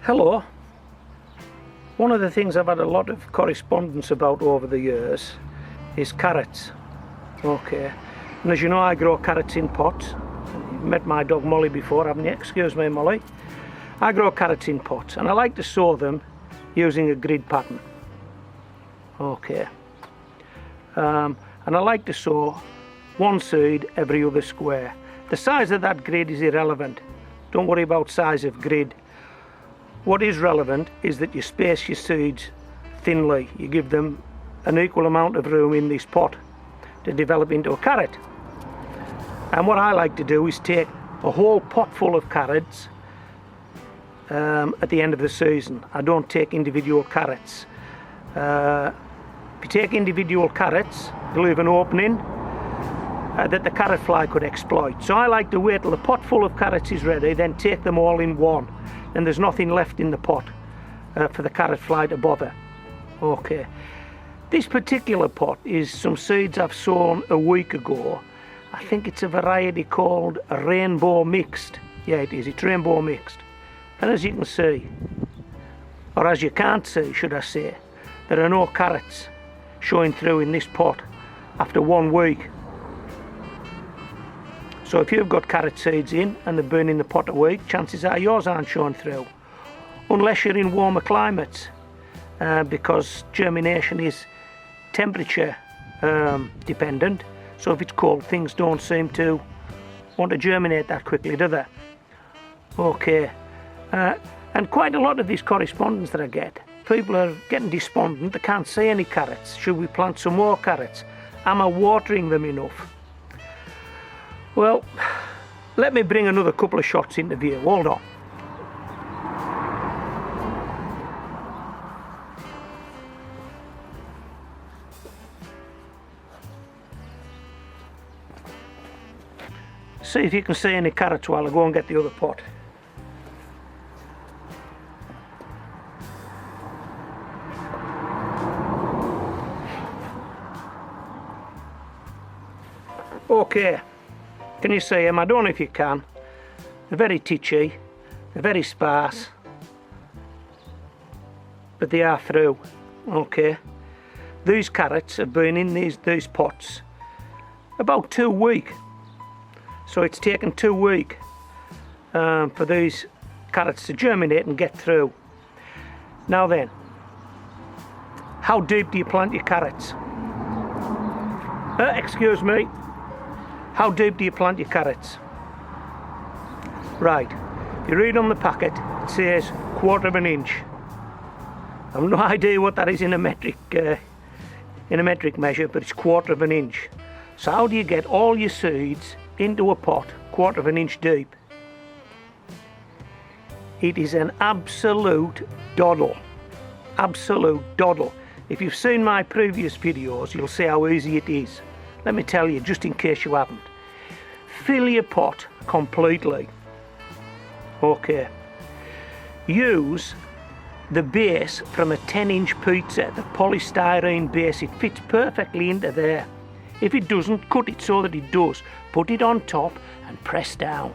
Hello. One of the things I've had a lot of correspondence about over the years is carrots. Okay, and as you know, I grow carrots in pots. You've met my dog Molly before, haven't you? Excuse me, Molly. I grow carrots in pots and I like to sow them using a grid pattern. Okay, and I like to sow one seed every other square. The size of that grid is irrelevant. Don't worry about size of grid. What is relevant is that you space your seeds thinly. You give them an equal amount of room in this pot to develop into a carrot. And what I like to do is take a whole pot full of carrots at the end of the season. I don't take individual carrots. If you take individual carrots, you leave an opening that the carrot fly could exploit. So I like to wait till the pot full of carrots is ready, then take them all in one. And there's nothing left in the pot for the carrot fly to bother. Okay, this particular pot is some seeds I've sown a week ago. I think it's a variety called a rainbow mixed. Yeah, it is, it's rainbow mixed. And as you can see, or as you can't see, should I say, there are no carrots showing through in this pot after 1 week. So if you've got carrot seeds in and they've been in the pot a week, chances are yours aren't showing through. Unless you're in warmer climates, because germination is temperature dependent. So if it's cold, things don't seem to want to germinate that quickly, do they? Okay, and quite a lot of these correspondence that I get, people are getting despondent, they can't see any carrots. Should we plant some more carrots? Am I watering them enough? Well, let me bring another couple of shots into view. Hold on. See if you can see any carrots while I go and get the other pot. Okay. Can you see them? I don't know if you can. They're very titchy, they're very sparse, but they are through. Okay, these carrots have been in these pots about 2 weeks, so it's taken 2 weeks for these carrots to germinate and get through. Now then, how deep do you plant your carrots? Excuse me. How deep do you plant your carrots? Right, if you read on the packet, it says 1/4 inch. I've no idea what that is in a metric measure, but it's 1/4 inch. So how do you get all your seeds into a pot 1/4 inch deep? It is an absolute doddle. Absolute doddle. If you've seen my previous videos, you'll see how easy it is. Let me tell you, just in case you haven't. Fill your pot completely. Okay. Use the base from a 10-inch pizza, the polystyrene base. It fits perfectly into there. If it doesn't, cut it so that it does. Put it on top and press down.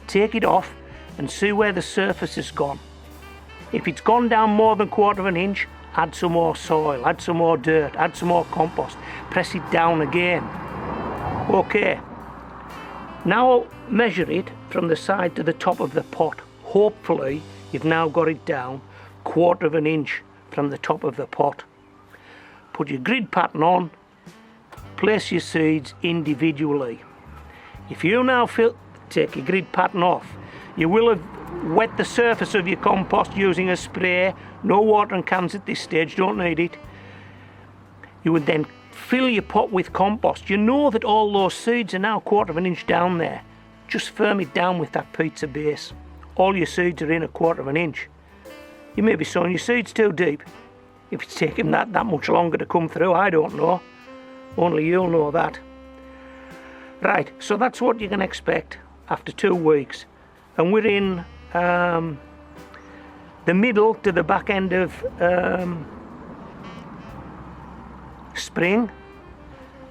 Take it off and see where the surface has gone. If it's gone down more than 1/4 inch, add some more soil, add some more dirt, add some more compost, press it down again. Okay, now measure it from the side to the top of the pot. Hopefully you've now got it down 1/4 inch from the top of the pot. Put your grid pattern on, place your seeds individually. If you now take your grid pattern off, you will have wet the surface of your compost using a spray. No watering cans at this stage, don't need it. You would then fill your pot with compost. You know that all those seeds are now 1/4 inch down there. Just firm it down with that pizza base. All your seeds are in 1/4 inch. You may be sowing your seeds too deep. If it's taking that much longer to come through, I don't know. Only you'll know that. Right, so that's what you can expect after 2 weeks. And we're in the middle to the back end of spring,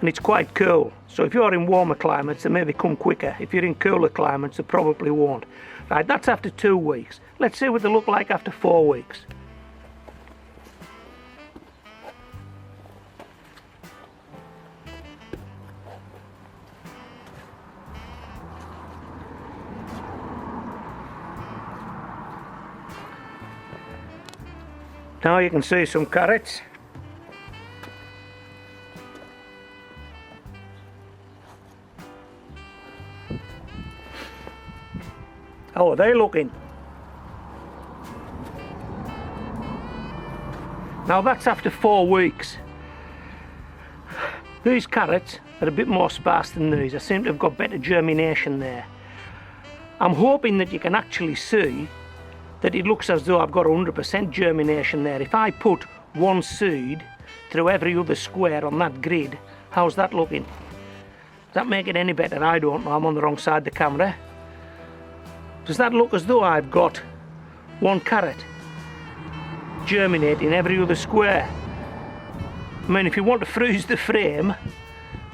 and it's quite cool. So if you're in warmer climates, they maybe come quicker. If you're in cooler climates, they probably won't. Right, that's after 2 weeks. Let's see what they look like after 4 weeks. Now you can see some carrots. How are they looking? Now that's after 4 weeks. These carrots are a bit more sparse than these. I seem to have got better germination there. I'm hoping that you can actually see that it looks as though I've got 100% germination there. If I put one seed through every other square on that grid, how's that looking? Does that make it any better? I don't know, I'm on the wrong side of the camera. Does that look as though I've got one carrot germinating every other square? I mean, if you want to freeze the frame,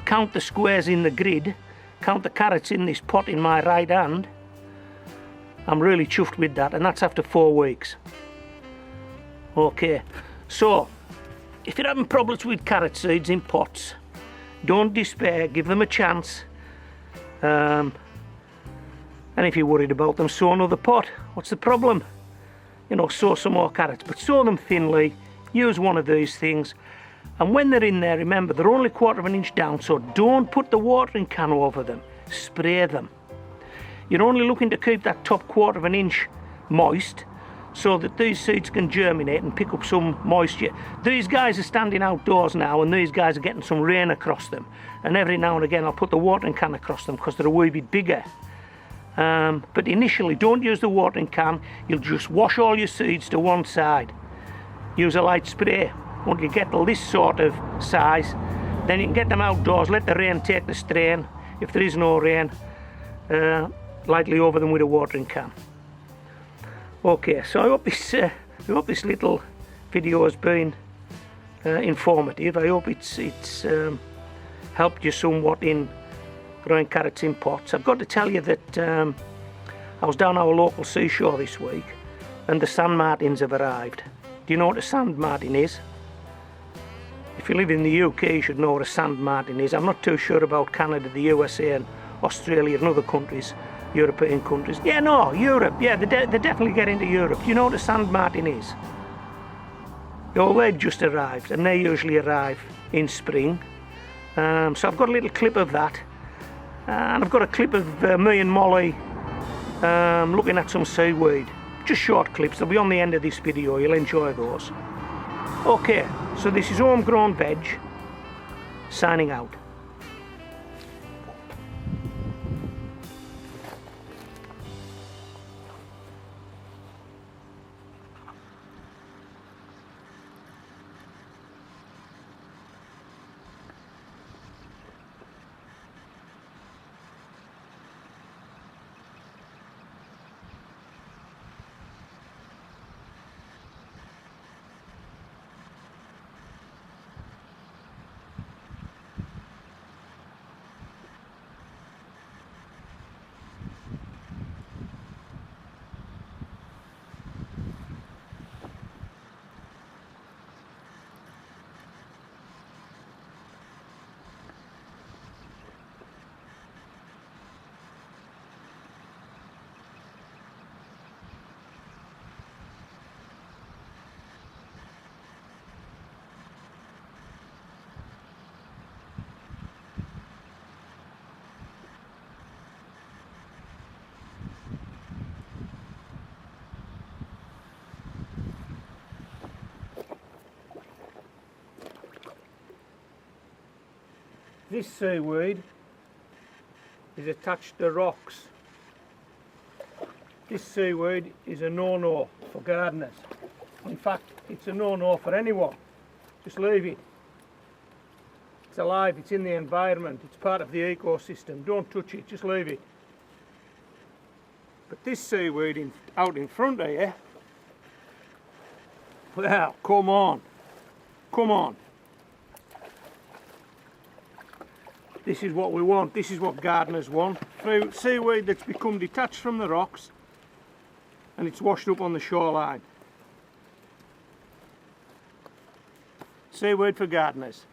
count the squares in the grid, count the carrots in this pot in my right hand. I'm really chuffed with that, and that's after 4 weeks. Okay, so if you're having problems with carrot seeds in pots, don't despair, give them a chance. And if you're worried about them, sow another pot. What's the problem? You know, sow some more carrots, but sow them thinly. Use one of these things, and when they're in there, remember they're only 1/4 of an inch down, so don't put the watering can over them. Spray them. You're only looking to keep that top 1/4 of an inch moist so that these seeds can germinate and pick up some moisture. These guys are standing outdoors now, and these guys are getting some rain across them, and every now and again I'll put the watering can across them because they're a wee bit bigger. But initially, don't use the watering can. You'll just wash all your seeds to one side. Use a light spray. Once you get to this sort of size, then you can get them outdoors, let the rain take the strain. If there is no rain, lightly over them with a watering can. Okay, so I hope this little video has been informative. I hope it's helped you somewhat in growing carrots in pots. I've got to tell you that I was down our local seashore this week, and the sand martins have arrived. Do you know what a sand martin is? If you live in the UK, you should know what a sand martin is. I'm not too sure about Canada, the USA, and Australia and other countries, European countries. Yeah, no, Europe. Yeah, they definitely get into Europe. Do you know what a sand martin is? Oh, they've just arrived, and they usually arrive in spring. So I've got a little clip of that, and I've got a clip of me and Molly looking at some seaweed. Just short clips. They'll be on the end of this video. You'll enjoy those. Okay, so this is Homegrown Veg signing out. This seaweed is attached to rocks. This seaweed is a no-no for gardeners. In fact, it's a no-no for anyone. Just leave it. It's alive, it's in the environment, it's part of the ecosystem. Don't touch it, just leave it. But this seaweed out in front of you, well, come on, come on. This is what we want, this is what gardeners want. Seaweed that's become detached from the rocks, and it's washed up on the shoreline. Say a word for gardeners.